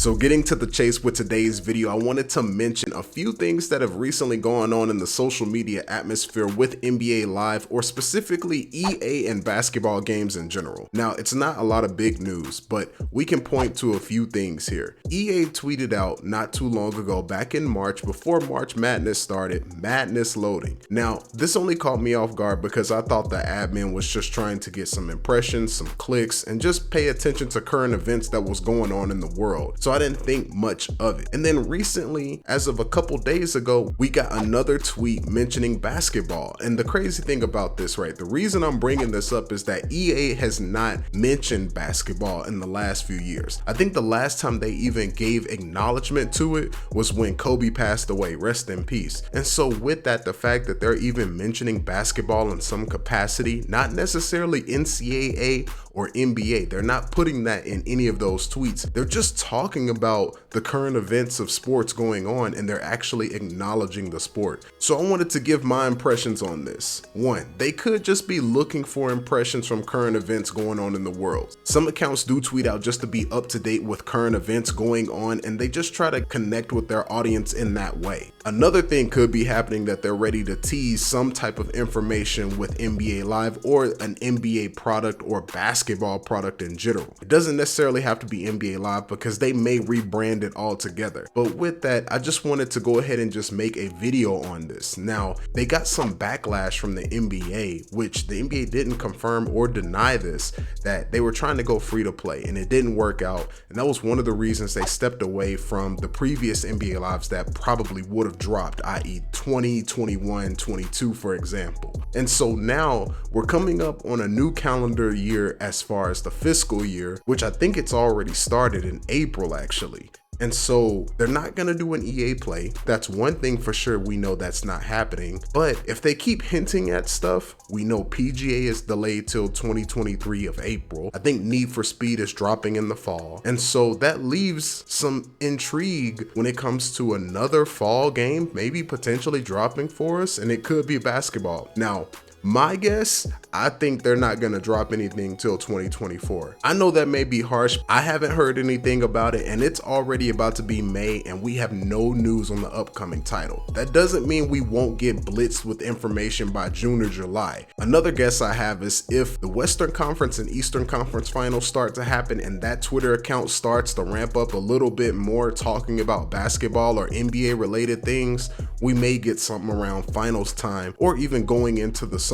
So getting to the chase with today's video, I wanted to mention a few things that have recently gone on in the social media atmosphere with NBA Live, or specifically EA and basketball games in general. Now, it's not a lot of big news, but we can point to a few things here. EA tweeted out not too long ago, back in March, before March Madness started, madness loading. Now, this only caught me off guard because I thought the admin was just trying to get some impressions, some clicks, and just pay attention to current events that was going on in the world. So I didn't think much of it. And then recently, as of a couple days ago, we got another tweet mentioning basketball. And the crazy thing about this, right, the reason I'm bringing this up is that EA has not mentioned basketball in the last few years. I think the last time they even gave acknowledgement to it was when Kobe passed away, rest in peace. And so with that, the fact that they're even mentioning basketball in some capacity, not necessarily NCAA or NBA, they're not putting that in any of those tweets. They're just talking about the current events of sports going on, and they're actually acknowledging the sport. So I wanted to give my impressions on this. One, they could just be looking for impressions from current events going on in the world. Some accounts do tweet out just to be up to date with current events going on, and they just try to connect with their audience in that way. Another thing could be happening, that they're ready to tease some type of information with NBA Live or an NBA product or basketball product in general. It doesn't necessarily have to be NBA Live because they may rebrand it altogether. But with that, I just wanted to go ahead and just make a video on this. Now, they got some backlash from the NBA, which the NBA didn't confirm or deny this, that they were trying to go free to play and it didn't work out. And that was one of the reasons they stepped away from the previous NBA Lives that probably would have dropped, i.e. 20, 21, 22, for example. And so now we're coming up on a new calendar year as far as the fiscal year, which I think it's already started in April actually. And so they're not going to do an EA play. That's one thing for sure. We know that's not happening. But if they keep hinting at stuff, we know PGA is delayed till 2023 of April. I think Need for Speed is dropping in the fall. And so that leaves some intrigue when it comes to another fall game, maybe potentially dropping for us, and it could be basketball. Now, my guess, I think they're not gonna drop anything till 2024. I know that may be harsh. I haven't heard anything about it, and it's already about to be May and we have no news on the upcoming title. That doesn't mean we won't get blitzed with information by June or July. Another guess I have is if the Western Conference and Eastern Conference finals start to happen and that Twitter account starts to ramp up a little bit more talking about basketball or NBA related things, we may get something around finals time or even going into the summer.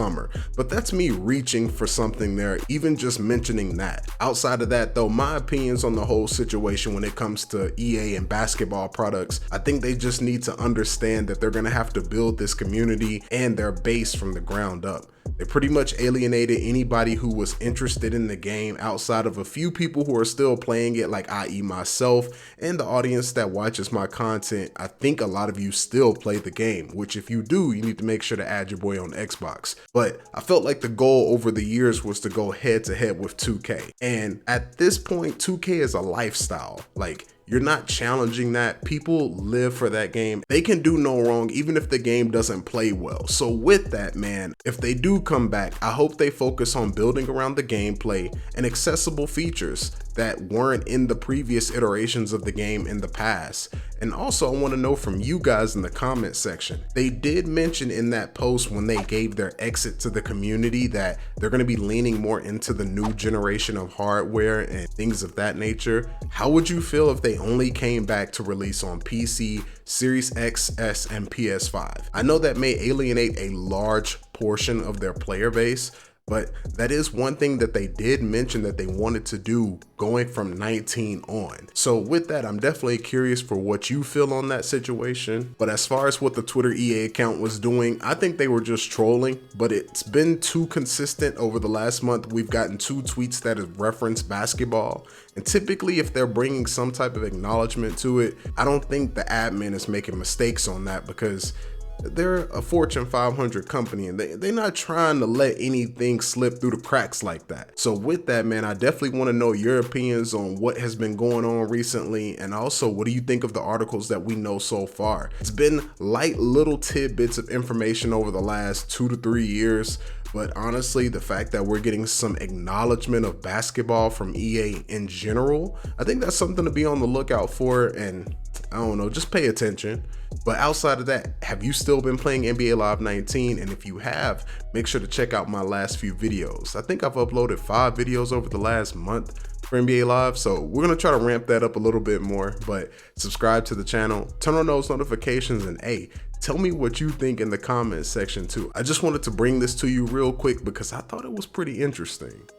But that's me reaching for something there, even just mentioning that. Outside of that though, my opinions on the whole situation when it comes to EA and basketball products, I think they just need to understand that they're gonna have to build this community and their base from the ground up. They pretty much alienated anybody who was interested in the game outside of a few people who are still playing it, like i.e. myself and the audience that watches my content. I think a lot of you still play the game, which if you do, you need to make sure to add your boy on Xbox. But I felt like the goal over the years was to go head to head with 2K. And at this point, 2K is a lifestyle. Like, you're not challenging that. People live for that game. They can do no wrong even if the game doesn't play well. So with that, man, if they do come back, I hope they focus on building around the gameplay and accessible features that weren't in the previous iterations of the game in the past. And also, I want to know from you guys in the comment section. They did mention in that post when they gave their exit to the community that they're going to be leaning more into the new generation of hardware and things of that nature. How would you feel if they only came back to release on PC, Series X, S, and PS5? I know that may alienate a large portion of their player base, but that is one thing that they did mention that they wanted to do going from 19 on. So with that, I'm definitely curious for what you feel on that situation. But as far as what the Twitter EA account was doing, I think they were just trolling, but it's been too consistent over the last month. We've gotten 2 tweets that have referenced basketball. And typically if they're bringing some type of acknowledgement to it, I don't think the admin is making mistakes on that, because they're a Fortune 500 company and they're not trying to let anything slip through the cracks like that. So with that, man, I definitely want to know your opinions on what has been going on recently, and also what do you think of the articles that we know so far. It's been light little tidbits of information over the last 2 to 3 years, But honestly, the fact that we're getting some acknowledgement of basketball from EA in general, I think that's something to be on the lookout for, and I don't know, just pay attention. But outside of that, have you still been playing NBA Live 19? And if you have, make sure to check out my last few videos. I think I've uploaded 5 videos over the last month for NBA Live, so we're gonna try to ramp that up a little bit more. But subscribe to the channel, turn on those notifications, and hey, tell me what you think in the comments section too. I just wanted to bring this to you real quick because I thought it was pretty interesting.